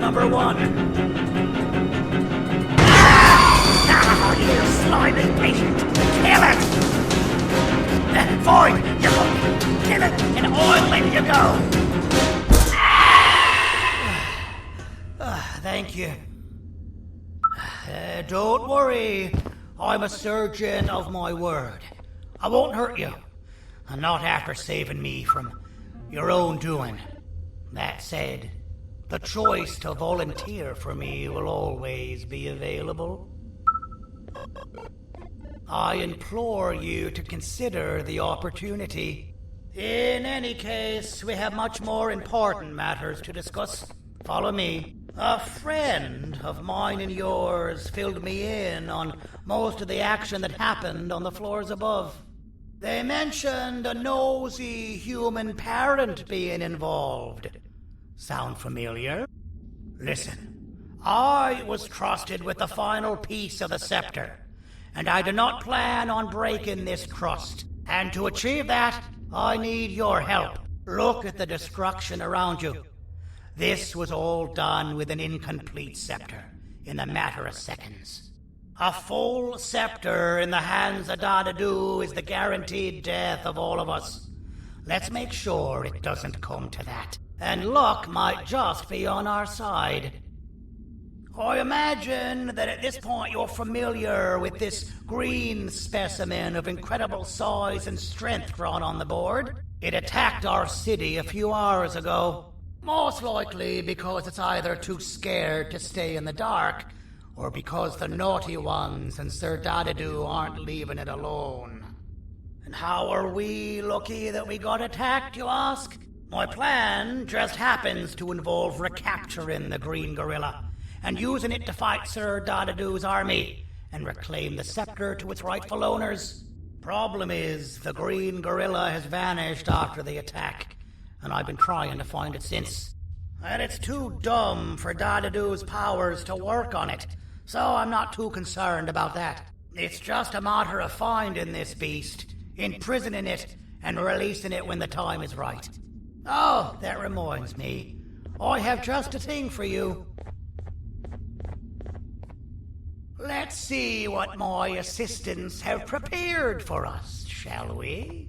number one. Ah, you slimy patient! Kill it! Fine, you go. Kill it, and I'll let you go. Thank you. Don't worry. I'm a surgeon of my word. I won't hurt you. And not after saving me from your own doing. That said, the choice to volunteer for me will always be available. I implore you to consider the opportunity. In any case, we have much more important matters to discuss. Follow me. A friend of mine and yours filled me in on most of the action that happened on the floors above. They mentioned a nosy human parent being involved. Sound familiar? Listen, I was trusted with the final piece of the scepter, and I do not plan on breaking this trust. And to achieve that, I need your help. Look at the destruction around you. This was all done with an incomplete scepter, in a matter of seconds. A full scepter in the hands of Dadadu is the guaranteed death of all of us. Let's make sure it doesn't come to that, and luck might just be on our side. I imagine that at this point you're familiar with this green specimen of incredible size and strength drawn on the board. It attacked our city a few hours ago. Most likely because it's either too scared to stay in the dark, or because the naughty ones and Sir Dadadu aren't leaving it alone. And how are we lucky that we got attacked, you ask? My plan just happens to involve recapturing the green gorilla, and using it to fight Sir Dadadu's army, and reclaim the scepter to its rightful owners. Problem is, the green gorilla has vanished after the attack, and I've been trying to find it since. And it's too dumb for Dadadu's powers to work on it, so I'm not too concerned about that. It's just a matter of finding this beast, imprisoning it, and releasing it when the time is right. Oh, that reminds me. I have just a thing for you. Let's see what my assistants have prepared for us, shall we?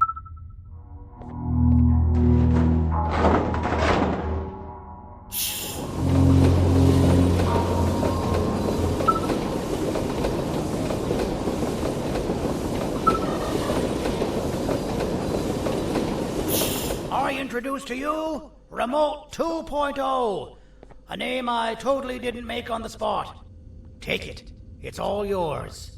I introduce to you Remote 2.0, a name I totally didn't make on the spot. Take it. It's all yours.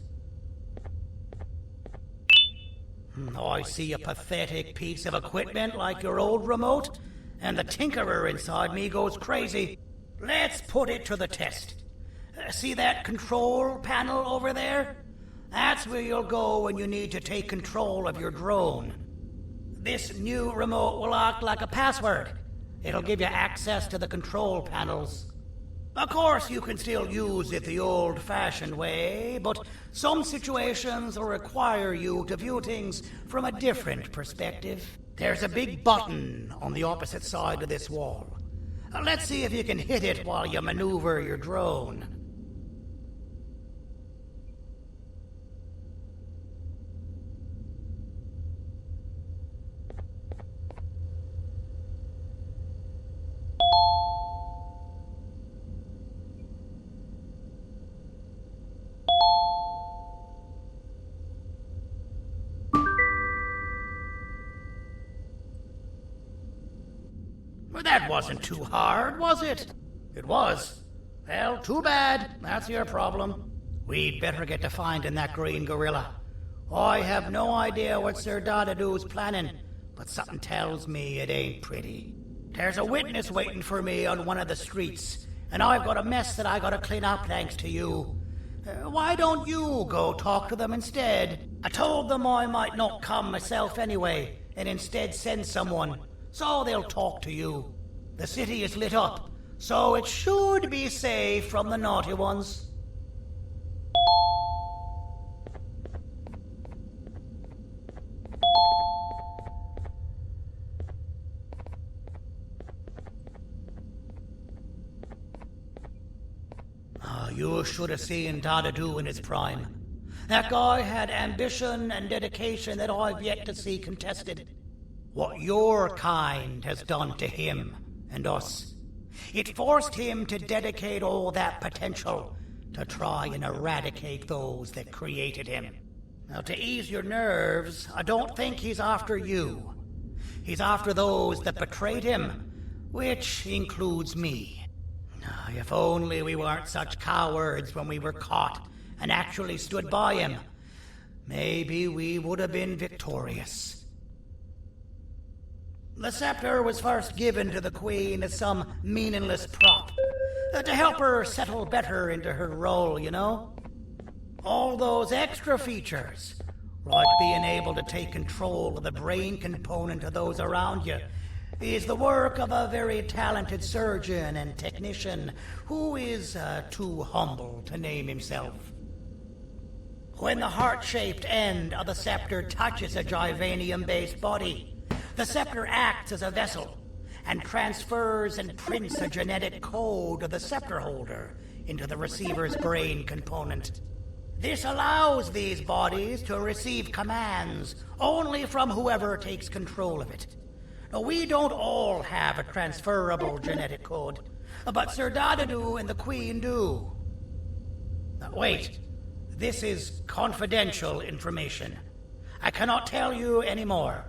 I see a pathetic piece of equipment like your old remote, and the tinkerer inside me goes crazy. Let's put it to the test. See that control panel over there? That's where you'll go when you need to take control of your drone. This new remote will act like a password. It'll give you access to the control panels. Of course, you can still use it the old-fashioned way, but some situations will require you to view things from a different perspective. There's a big button on the opposite side of this wall. Let's see if you can hit it while you maneuver your drone. That wasn't too hard, was it? It was. Well, too bad. That's your problem. We'd better get to finding that green gorilla. I have no idea what Sir Dadadu's planning, but something tells me it ain't pretty. There's a witness waiting for me on one of the streets, and I've got a mess that I gotta clean up thanks to you. Why don't you go talk to them instead? I told them I might not come myself anyway, and instead send someone, so they'll talk to you. The city is lit up, so it should be safe from the naughty ones. You should have seen Dadadu in his prime. That guy had ambition and dedication that I've yet to see contested. What your kind has done to him and us, it forced him to dedicate all that potential to try and eradicate those that created him. Now, to ease your nerves, I don't think he's after you. He's after those that betrayed him, which includes me. If only we weren't such cowards when we were caught and actually stood by him, maybe we would have been victorious. The scepter was first given to the Queen as some meaningless prop, to help her settle better into her role, you know? All those extra features, like being able to take control of the brain component of those around you, is the work of a very talented surgeon and technician who is too humble to name himself. When the heart-shaped end of the scepter touches a Givanium-based body, the scepter acts as a vessel and transfers and prints a genetic code of the scepter holder into the receiver's brain component. This allows these bodies to receive commands only from whoever takes control of it. Now, we don't all have a transferable genetic code, but Sir Dadadu and the Queen do. Now, wait, this is confidential information. I cannot tell you any more.